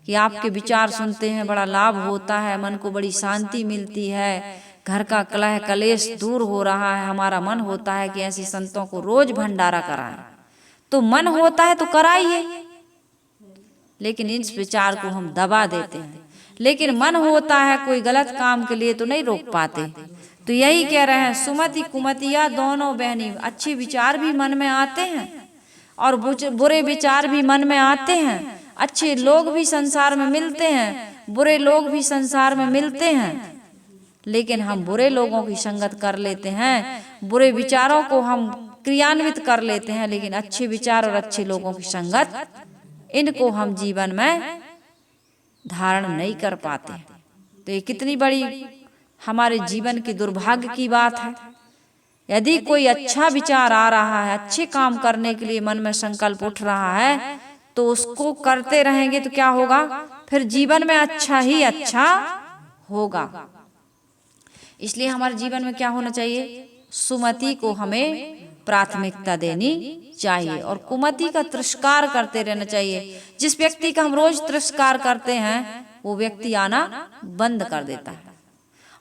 कि आपके विचार सुनते हैं बड़ा लाभ होता है, मन को बड़ी शांति मिलती है, घर का कलह कलेश दूर हो रहा है, हमारा मन होता है कि ऐसे संतों को रोज भंडारा कराएं। तो मन होता है तो कराइए, लेकिन इस विचार को हम दबा देते हैं। लेकिन मन होता है कोई गलत काम के लिए तो नहीं रोक पाते। तो यही कह रहे हैं, सुमति कुमतिया दोनों बहनी, अच्छे विचार भी मन में आते हैं और बुरे विचार भी मन में आते हैं। अच्छे लोग भी संसार में मिलते हैं, बुरे लोग भी संसार में मिलते हैं, लेकिन हम बुरे लोगों की संगत कर लेते हैं, बुरे विचारों को हम क्रियान्वित कर लेते हैं, लेकिन अच्छे विचार और अच्छे लोगों की संगत, इनको हम जीवन में धारण नहीं कर पाते। तो ये कितनी बड़ी हमारे जीवन की दुर्भाग्य की बात है। यदि कोई अच्छा विचार आ रहा है, अच्छे काम करने के लिए मन में संकल्प उठ रहा है, तो उसको करते रहेंगे तो क्या होगा, फिर जीवन में अच्छा ही अच्छा होगा। इसलिए हमारे जीवन में क्या होना चाहिए, सुमति को हमें प्राथमिकता देनी चाहिए और कुमति का तिरस्कार करते रहना चाहिए। जिस व्यक्ति का हम रोज तिरस्कार करते हैं, वो व्यक्ति आना बंद कर देता है,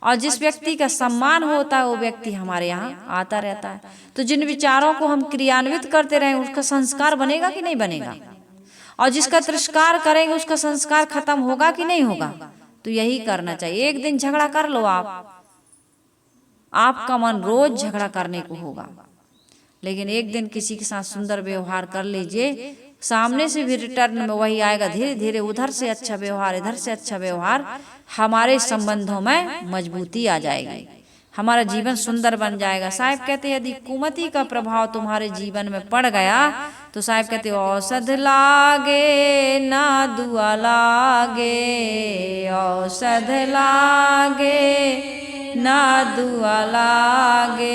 और जिस व्यक्ति का सम्मान होता है वो व्यक्ति हमारे यहाँ आता रहता है। तो जिन विचारों को हम क्रियान्वित करते रहें, उसका संस्कार बनेगा कि नहीं बनेगा, और जिसका तिरस्कार करेंगे उसका संस्कार खत्म होगा कि नहीं होगा। तो यही करना चाहिए। एक दिन झगड़ा कर लो आपका मन रोज झगड़ा करने को होगा, लेकिन एक दिन किसी के साथ सुंदर व्यवहार कर लीजिए, सामने से भी रिटर्न में वही आएगा। धीरे धीरे उधर से अच्छा व्यवहार, इधर से अच्छा व्यवहार, हमारे संबंधों में मजबूती आ जाएगी, हमारा जीवन सुंदर बन जाएगा। साहब कहते हैं यदि कुमति का प्रभाव तुम्हारे जीवन में पड़ गया तो साहब कहते हैं औषध लागे ना दुआ लागे, औषध लागे ना दुआ लागे,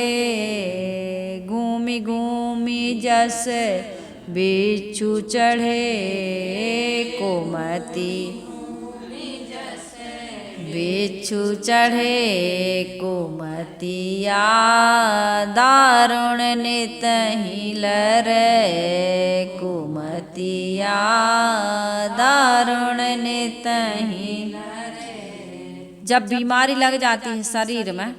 घूमी घूमी जस बिच्छू चढ़े कुमति, बिच्छू चढ़े कुमतिया, दारुण नितहि लरे कुमतिया, दारुण नितहि। जब बीमारी लग जाती है शरीर में,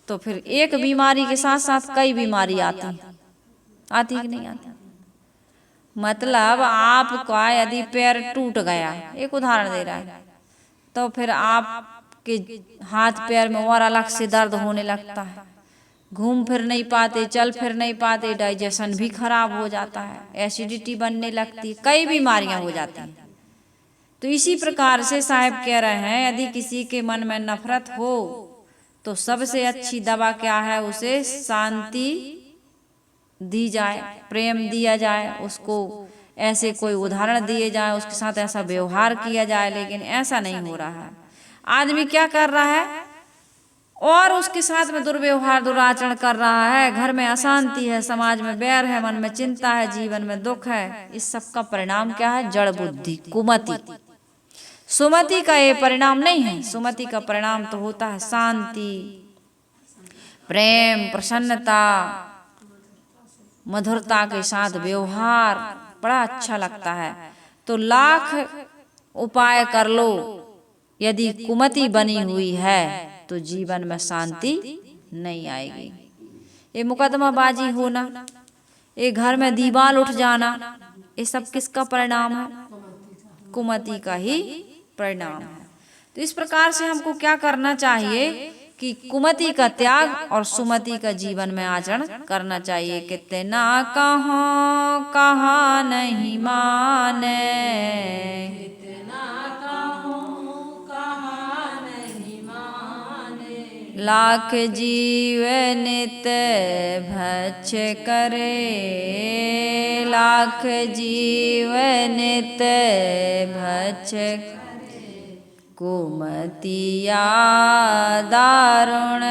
तो फिर एक बीमारी के साथ साथ कई बीमारी आती है कि नहीं आती। मतलब आपका यदि पैर टूट गया, एक उदाहरण दे रहा है, तो फिर आप कि हाथ पैर में और अलग से दर्द होने लगता है, घूम फिर नहीं पाते, चल फिर नहीं पाते, डाइजेशन भी खराब हो जाता है, एसिडिटी बनने लगती, कई बीमारियां हो जाती हैं। तो इसी प्रकार से साहब कह रहे हैं, यदि किसी के मन में नफरत हो तो सबसे अच्छी दवा क्या है, उसे शांति दी जाए, प्रेम दिया जाए, उसको ऐसे कोई उदाहरण दिए जाए, उसके साथ ऐसा व्यवहार किया जाए। लेकिन ऐसा नहीं हो रहा है। आदमी क्या कर रहा है, और उसके साथ में दुर्व्यवहार दुराचरण कर रहा है, घर में अशांति है, समाज में बैर है, मन में चिंता है, जीवन में दुख है। इस सब का परिणाम क्या है, जड़ बुद्धि, कुमति। सुमति का ये परिणाम नहीं है। सुमति का परिणाम तो होता है शांति, प्रेम, प्रसन्नता, मधुरता के साथ व्यवहार, बड़ा अच्छा लगता है। तो लाख उपाय कर लो, यदि कुमति बनी हुई है तो जीवन में शांति नहीं आएगी। ये मुकदमाबाजी होना, ये घर में दीवार उठ जाना, ये सब किसका परिणाम है, कुमति का ही परिणाम है। तो इस प्रकार से हमको क्या करना चाहिए कि कुमति का त्याग और सुमति का जीवन में आचरण करना चाहिए। कितना कहो कहा नहीं माने, लाख जीव नित भक्ष करे, लाख जीव नित भक्ष कुमतिया दारुण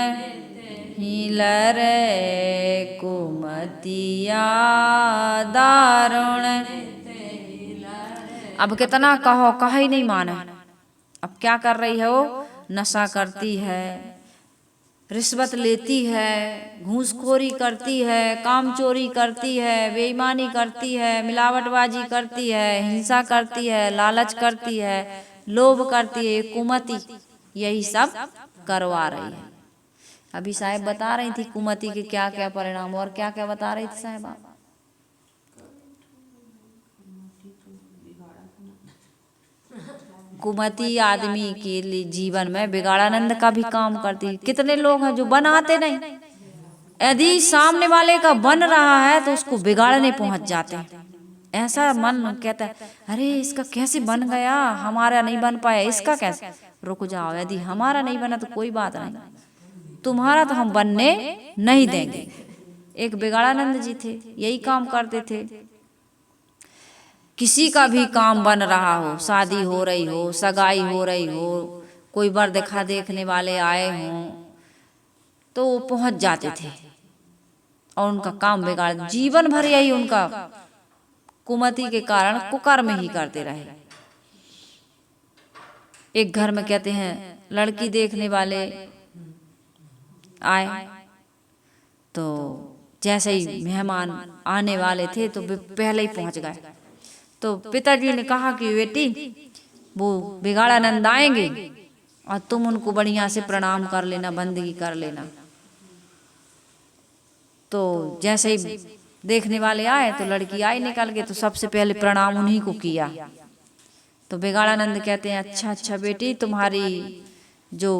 हिलर, कुमतिया दारुण। अब कितना कहो कहा ही नहीं माने। अब क्या कर रही है वो, नशा करती है, रिश्वत लेती है, घूसखोरी करती है, काम चोरी करती है, बेईमानी करती है, मिलावटबाजी करती है, हिंसा करती है, लालच करती है, लोभ करती है, कुमति यही सब करवा रही है। अभी साहब बता रही थी कुमति के क्या क्या परिणाम, और क्या क्या बता रही थी साहब आप? कुमति आदमी के लिए जीवन में बिगाड़ानंद का भी काम करती है। कितने लोग हैं जो बनाते नहीं, यदि सामने वाले का बन रहा है तो उसको बिगाड़ने पहुंच जाते हैं। ऐसा मन कहता है, अरे इसका कैसे बन गया, हमारा नहीं बन पाया, इसका कैसे। रुक जाओ, यदि हमारा नहीं बना तो कोई बात नहीं, तुम्हारा तो हम बनने नहीं देंगे। एक बिगाड़ानंद जी थे, यही काम करते थे। किसी का भी काम बन रहा हो, शादी हो रही हो, सगाई हो रही हो, कोई बार देखा देखने वाले आए हों, तो वो पहुंच जाते थे और उनका काम बिगाड़, जीवन भर यही उनका कुमति के कारण कुकर्म ही करते रहे। एक घर में कहते हैं लड़की देखने वाले आए, तो जैसे ही मेहमान आने वाले थे तो वे पहले ही पहुंच गए। तो पिताजी ने कहा कि बेटी वो बिगाड़ानंद आएंगे और तुम उनको बढ़िया से प्रणाम कर लेना, बंदगी कर लेना। तो जैसे ही देखने वाले आए तो लड़की आई निकल के, तो सबसे पहले प्रणाम उन्हीं को किया। तो बिगाड़ानंद कहते हैं, अच्छा अच्छा बेटी, तुम्हारी जो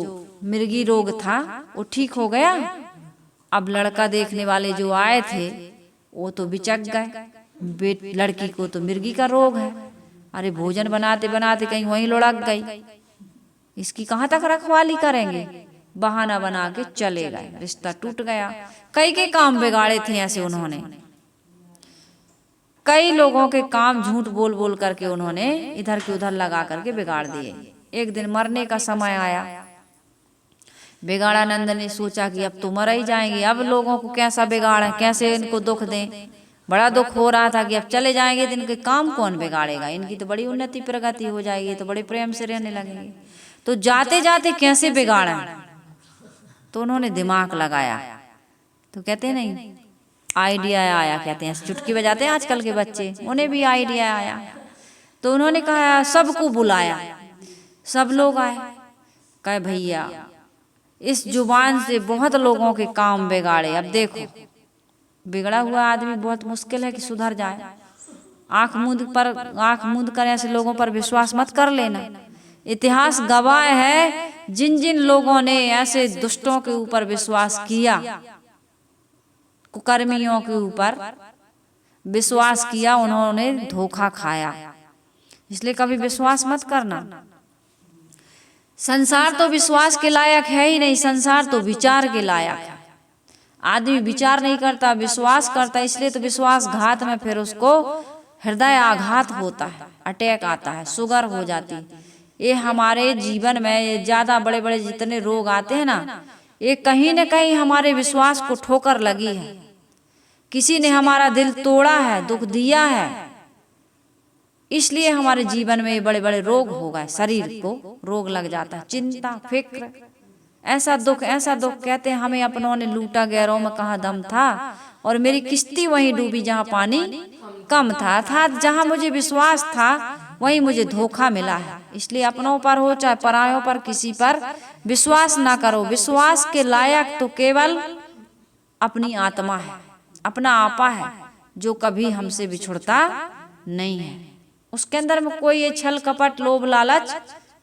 मिर्गी रोग था वो ठीक हो गया। अब लड़का देखने वाले जो आए थे वो तो बिचक गए, लड़की को तो मिर्गी का रोग है। अरे भोजन बनाते बनाते कहीं वहीं लुढ़क गई, इसकी कहाँ तक रखवाली करेंगे। बहाना बना के चले गए, रिश्ता टूट गया। कई के काम बिगाड़े थे ऐसे उन्होंने, कई लोगों के काम झूठ बोल बोल करके उन्होंने इधर के उधर लगा करके बिगाड़ दिए। एक दिन मरने का समय आया, बिगाड़ानंद ने सोचा कि अब तो मर ही जाएंगे, अब लोगों को कैसा बिगाड़ें, कैसे इनको दुख दें। बड़ा दुख हो रहा था कि अब चले जाएंगे तो इनके काम कौन बिगाड़ेगा, इनकी तो बड़ी उन्नति प्रगति हो जाएगी, तो बड़े प्रेम से रहने लगेंगे। तो जाते जाते कैसे बिगाड़ें, तो उन्होंने दिमाग लगाया। तो कहते नहीं आइडिया आया, कहते हैं चुटकी बजाते हैं आजकल के बच्चे, उन्हें भी आइडिया आया। तो उन्होंने कहा, सबको बुलाया, सब लोग आए। कहे भैया इस जुबान से बहुत लोगों के काम बिगाड़े, अब देखो बिगड़ा हुआ आदमी बहुत मुश्किल है कि सुधर जाए। आंख मूंद कर ऐसे लोगों पर विश्वास मत कर लेना। इतिहास गवाह है जिन जिन लोगों ने ऐसे दुष्टों के ऊपर विश्वास किया, कुकर्मियों के ऊपर विश्वास किया, उन्होंने धोखा खाया। इसलिए कभी विश्वास मत करना। संसार तो विश्वास के लायक है ही नहीं, संसार तो विचार के लायक है। आदमी विचार नहीं करता, विश्वास करता, इसलिए तो विश्वासघात में फिर उसको हृदय आघात होता है, अटैक आता है, शुगर हो जाती है। ये हमारे जीवन में ज्यादा बड़े बड़े जितने रोग आते हैं ना, ये कहीं न कहीं हमारे विश्वास को ठोकर लगी है। किसी ने हमारा दिल तोड़ा है, दुख दिया है, इसलिए हमारे जीवन में ये बड़े बड़े रोग हो गए, शरीर को रोग लग जाता है, चिंता, फिक्र, ऐसा दुख कहते हैं हमें अपनों ने लूटा, गैरों में कहाँ दम था, और मेरी किश्ती वहीं डूबी जहाँ पानी कम था। अर्थात जहाँ मुझे विश्वास था वहीं मुझे धोखा मिला है। इसलिए अपनों पर हो चाहे परायों पर, किसी पर विश्वास ना करो। विश्वास के लायक तो केवल अपनी आत्मा है, अपना आपा है, जो कभी हमसे बिछुड़ता नहीं है। उसके अंदर में कोई ये छल कपट लोभ लालच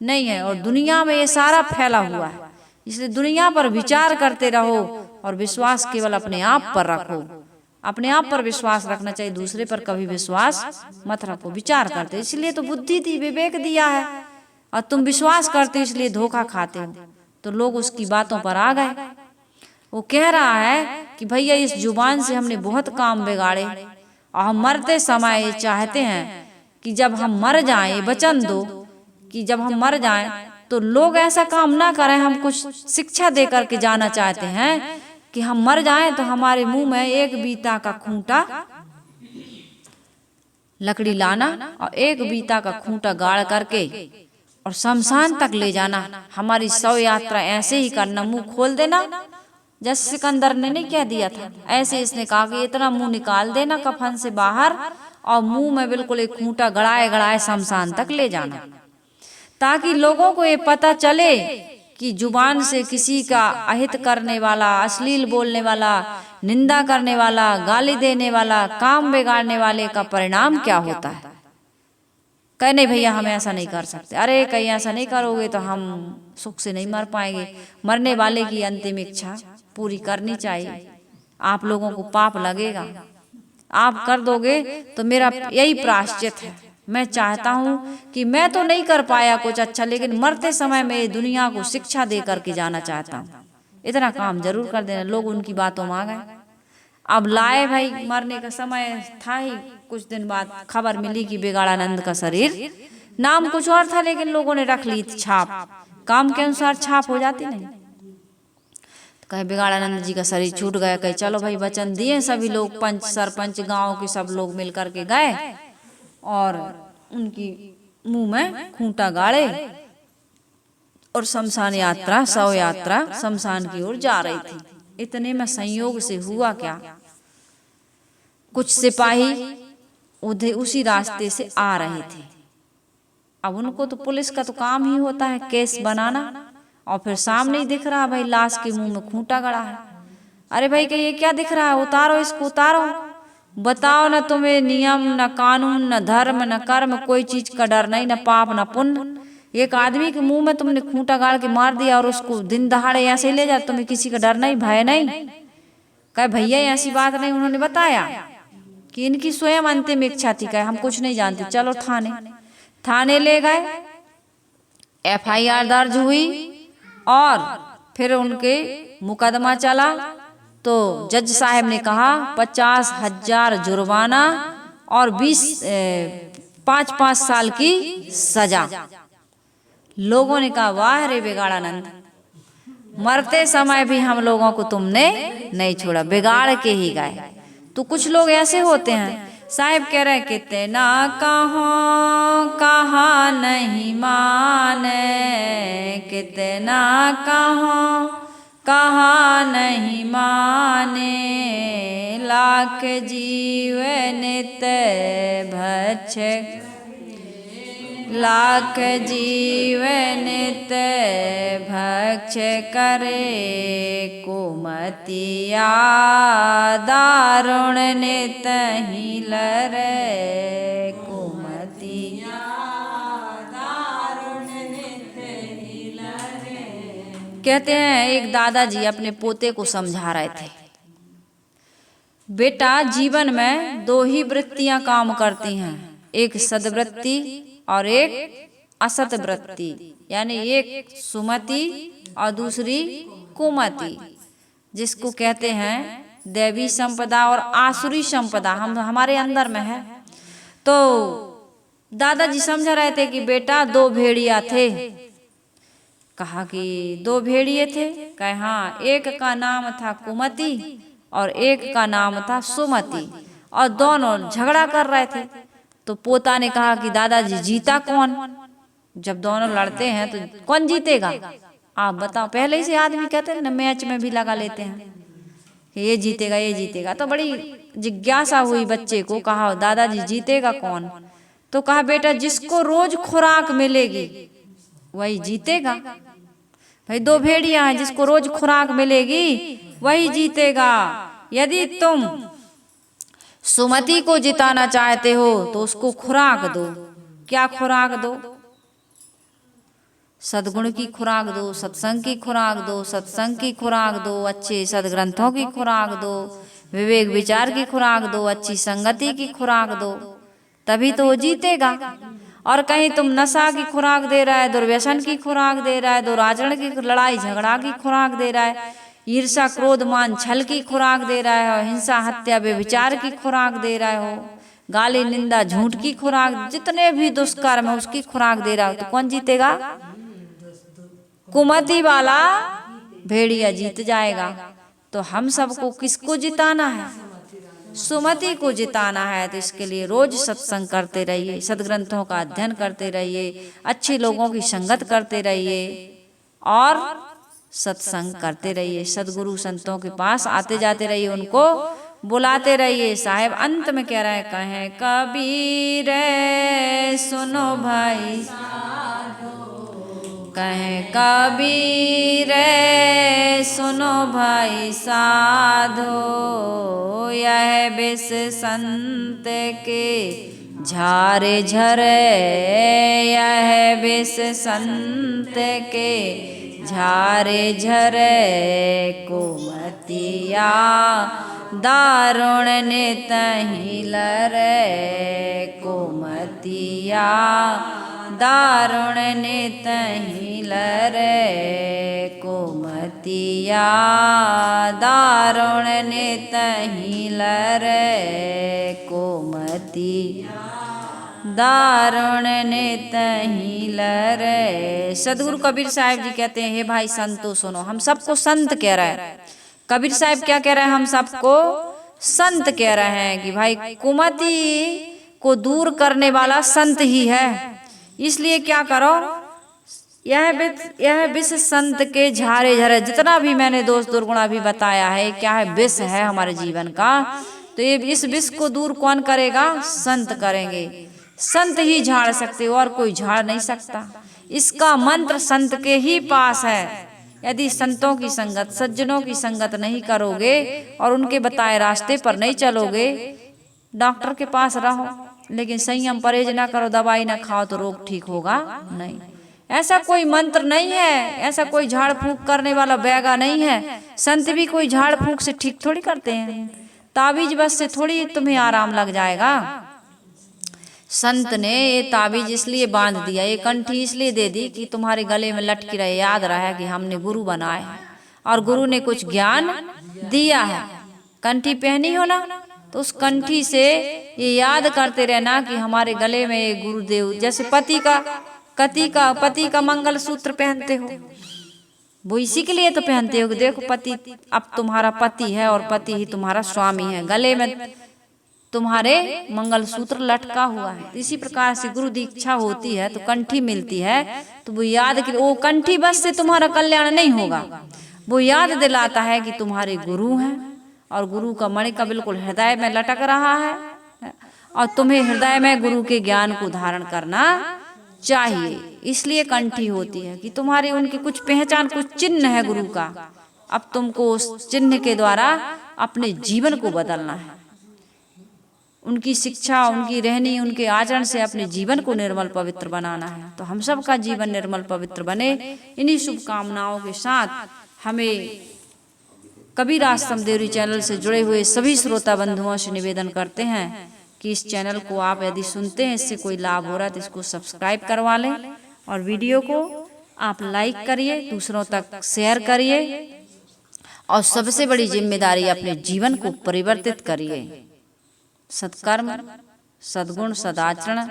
नहीं है, और दुनिया में ये सारा फैला हुआ है। इसलिए दुनिया पर विचार करते रहो और विश्वास केवल अपने आप पर रखो। अपने आप पर विश्वास रखना चाहिए, दूसरे पर कभी विश्वास मत रखो। विचार करते, इसलिए तो बुद्धि दी, विवेक दिया है, और तुम विश्वास करते हो इसलिए धोखा खाते हो। तो लोग उसकी बातों पर आ गए। वो कह रहा है कि भैया इस जुबान से हमने बहुत काम बिगाड़े, और हम मरते समय ये चाहते हैं कि जब हम मर जाएं, वचन दो कि जब हम मर जाएं तो लोग ऐसा काम ना करें। हम कुछ शिक्षा दे करके जाना चाहते हैं कि हम मर जाएं तो हमारे मुंह में एक बीता का खूंटा लकड़ी लाना और एक बीता का खूंटा गाड़ करके और शमशान तक ले जाना। हमारी शव यात्रा ऐसे ही करना, मुंह खोल देना, जैसे सिकंदर ने नहीं कह दिया था, ऐसे इसने कहा कि इतना मुंह निकाल देना कफन से बाहर, और मुंह में बिल्कुल एक खूंटा गड़ाए गड़ाए शमशान तक ले जाना, ताकि लोगों को ये पता चले कि जुबान से किसी का अहित करने वाला, अश्लील बोलने वाला, निंदा करने वाला, गाली देने वाला, काम बिगाड़ने वाले का परिणाम क्या होता है। कहे नहीं भैया हम ऐसा नहीं कर सकते। अरे कहीं ऐसा नहीं करोगे तो हम सुख से नहीं मर पाएंगे। मरने वाले की अंतिम इच्छा पूरी करनी चाहिए। आप लोगों को पाप लगेगा, आप कर दोगे तो मेरा यही प्रायश्चित है। मैं चाहता हूँ कि मैं तो नहीं कर पाया कुछ अच्छा, लेकिन मरते समय में दुनिया को शिक्षा दे करके जाना चाहता हूँ। इतना काम जरूर कर देना। लोग उनकी बातों में आ गए। अब लाए भाई, मरने का समय था ही, कुछ दिन बाद खबर मिली कि बिगाड़ानंद का शरीर, नाम कुछ और था लेकिन लोगों ने रख ली छाप, काम के अनुसार छाप हो जाती नहीं। कहे बिगाड़ानंद जी का शरीर छूट गया। कहे चलो भाई वचन दिए, सभी लोग, पंच सरपंच गांव के सब लोग मिल करके गए और उनकी मुंह में खूंटा गाड़े और शमशान यात्रा, शव यात्रा शमशान की ओर जा रही थी। इतने में संयोग से हुआ क्या, कुछ सिपाही उसी रास्ते से आ रहे थे। अब उनको तो पुलिस का तो काम ही होता है केस बनाना, और फिर सामने ही दिख रहा भाई लाश के मुंह में खूंटा गड़ा है। अरे भाई ये क्या दिख रहा है, उतारो इसको, उतारो। बताओ ना, तुम्हें नियम न कानून न धर्म न कर्म, कोई चीज का डर नहीं, न पाप न पुण्य। एक आदमी के मुंह में तुमने खूंटा गाड़ के मार दिया और उसको दिन दहाड़े ऐसे ले जा, तुम्हें किसी का डर नहीं, भय नहीं। कहे भैया ऐसी बात नहीं। उन्होंने बताया कि इनकी स्वयं अंतिम इच्छा थी। कहे हम कुछ नहीं जानते, चलो थाने ले गए। FIR दर्ज हुई और फिर उनके मुकदमा चला। तो जज साहब ने कहा 50,000 जुर्माना और 5-5 साल की सजा। लोगों ने कहा वाह रे बिगाड़ानंद, मरते समय भी हम लोगों को तुमने नहीं छोड़ा, बिगाड़ के ही गए। तो कुछ लोग ऐसे होते हैं, साहब कह रहे कितना कहाँ नहीं माने, कितना कहाँ नहीं माने, लाख जीव नित भक्षक, लाख जीव नित भक्ष करे, कुमतिया दारुण नित ही लरे, कुमतिया दारुण नित कहते हैं एक दादाजी अपने पोते को समझा रहे थे, बेटा जीवन में दो ही वृत्तियां काम करती हैं, एक सद्वृत्ति और एक असत वृत्ति, यानी एक सुमति और दूसरी कुमति, जिसको कहते हैं दैवी संपदा और आसुरी संपदा हम हमारे अंदर में है। तो दादाजी समझ रहे थे कि बेटा दो भेड़िया थे। कहा कि दो भेड़िए थे? कहे हाँ, एक का नाम था कुमति और एक का नाम था सुमति, और दोनों झगड़ा कर रहे थे। तो पोता ने कहा कि दादाजी जीता कौन? जब दोनों लड़ते हैं तो कौन जीतेगा आप बताओ। पहले ही से आदमी कहते हैं ना, मैच में भी लगा लेते हैं कि ये जीतेगा ये जीतेगा। तो बड़ी जिज्ञासा हुई बच्चे को, कहा दादाजी जीतेगा कौन? तो कहा बेटा जिसको रोज खुराक मिलेगी वही जीतेगा। भाई दो भेड़िया हैं, जिसको रोज खुराक मिलेगी वही जीतेगा। यदि तुम सुमति को जिताना चाहते हो तो उसको खुराक दो। क्या खुराक दो? सद्गुण की खुराक दो, सत्संग की खुराक दो, सत्संग की खुराक दो, अच्छे सदग्रंथों की खुराक दो, विवेक विचार की खुराक दो, अच्छी संगति की खुराक दो, तभी तो वो जीतेगा। और कहीं तुम नशा की खुराक दे रहा है, दुर्व्यसन की खुराक दे रहा है, दुराचरण की, लड़ाई झगड़ा की खुराक दे रहा है, ईर्षा क्रोध मान छल की खुराक दे रहा है, हिंसा हत्या व्यभिचार की खुराक दे रहा हो, गाली निंदा झूठ की खुराक, जितने भी दुष्कर्म है उसकी खुराक दे रहा हो, तो कौन जीतेगा? कुमति वाला भेड़िया जीत जाएगा। तो हम सबको किसको जिताना है? सुमति को जिताना है। तो इसके लिए रोज सत्संग करते रहिए, सदग्रंथों का अध्ययन करते रहिए, अच्छे लोगों की संगत करते रहिए और सत्संग करते रहिए। सदगुरु संतों के पास आते जाते रहिए, उनको बुलाते रहिए। साहेब अंत में कह रहे हैं, कहें कबीर सुनो भाई, कहें कबीर सुनो भाई साधो, यह विष संत के झारे झरे, यह विष संत के झारे झरे, कुमतिया दारुण नितहि लरे, कुमतिया दारुण नितहि लरे, कुमतिया दारुण नितहि लरे, कुमतिया दारुण नितहि लरे। सदगुरु कबीर साहब जी कहते हैं, हे भाई संतो सुनो। हम सबको संत कह रहे हैं। कबीर साहब क्या कह रहे हैं? हम सबको संत कह रहे हैं कि भाई कुमति को दूर करने वाला संत ही है। इसलिए क्या करो, यह विष संत के झारे झरे, जितना भी मैंने दोष दुर्गुण अभी बताया है, क्या है? विष है हमारे जीवन का। तो ये इस विष को दूर कौन करेगा? संत करेंगे। संत ही झाड़ सकते हो, और कोई झाड़ नहीं सकता। इसका मंत्र संत के ही पास है। यदि संतों की संगत, सज्जनों की संगत नहीं करोगे और उनके बताए रास्ते पर नहीं चलोगे, डॉक्टर के पास रहो लेकिन संयम परहेज ना करो, दवाई ना खाओ, तो रोग ठीक होगा नहीं। ऐसा कोई मंत्र नहीं है, ऐसा कोई झाड़ फूंक करने वाला बैगा नहीं है। संत भी कोई झाड़ फूंक से ठीक थोड़ी करते हैं, ताबीज बस से थोड़ी तुम्हें आराम लग जाएगा। संत ने ये ताबीज इसलिए बांध दिया, ये कंठी इसलिए दे दी कि तुम्हारे गले में लटकी रहे, याद रहे कि हमने गुरु बनाया है और गुरु ने कुछ ज्ञान दिया है। कंठी पहनी हो ना, तो उस कंठी से ये याद करते रहना कि हमारे गले में ये गुरुदेव, जैसे पति का मंगल सूत्र पहनते हो, वो इसी के लिए तो पहनते हो कि देखो पति अब तुम्हारा पति है और पति ही तुम्हारा स्वामी है, गले में तुम्हारे मंगल सूत्र लटका हुआ है। इसी प्रकार से गुरु दीक्षा होती है तो कंठी मिलती है, तो वो याद कि वो कंठी बस से तुम्हारा कल्याण नहीं होगा, वो याद दिलाता है कि तुम्हारे गुरु हैं और गुरु का मणिका बिल्कुल हृदय में लटक रहा है और तुम्हें हृदय में गुरु के ज्ञान को धारण करना चाहिए। इसलिए कंठी होती है कि तुम्हारी उनकी कुछ पहचान, कुछ चिन्ह है गुरु का। अब तुमको उस चिन्ह के द्वारा अपने जीवन को बदलना है, उनकी शिक्षा, उनकी रहनी, उनके आचरण से अपने जीवन को निर्मल पवित्र बनाना है। तो हम सब का जीवन निर्मल पवित्र बने, इन्हीं शुभकामनाओं के साथ हमें कबीर आश्रम देवरी चैनल से जुड़े हुए सभी श्रोता बंधुओं से निवेदन करते हैं कि इस चैनल को आप यदि सुनते हैं, इससे कोई लाभ हो रहा है तो इसको सब्सक्राइब करवा लें और वीडियो को आप लाइक करिए, दूसरों तक शेयर करिए और सबसे बड़ी जिम्मेदारी अपने जीवन को परिवर्तित करिए। सत्कर्म, सद्गुण, सदाचरण,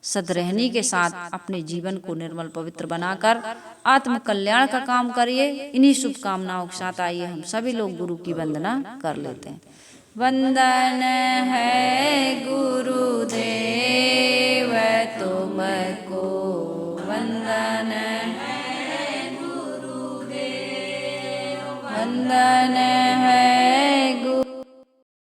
सदरहनी के साथ अपने जीवन को निर्मल पवित्र बनाकर आत्म कल्याण का काम करिए। इन्हीं शुभकामनाओं के साथ आइए हम सभी लोग गुरु की वंदना कर लेते हैं। वंदन है गुरुदेव तुमको, वंदन है गुरुदेव, वंदन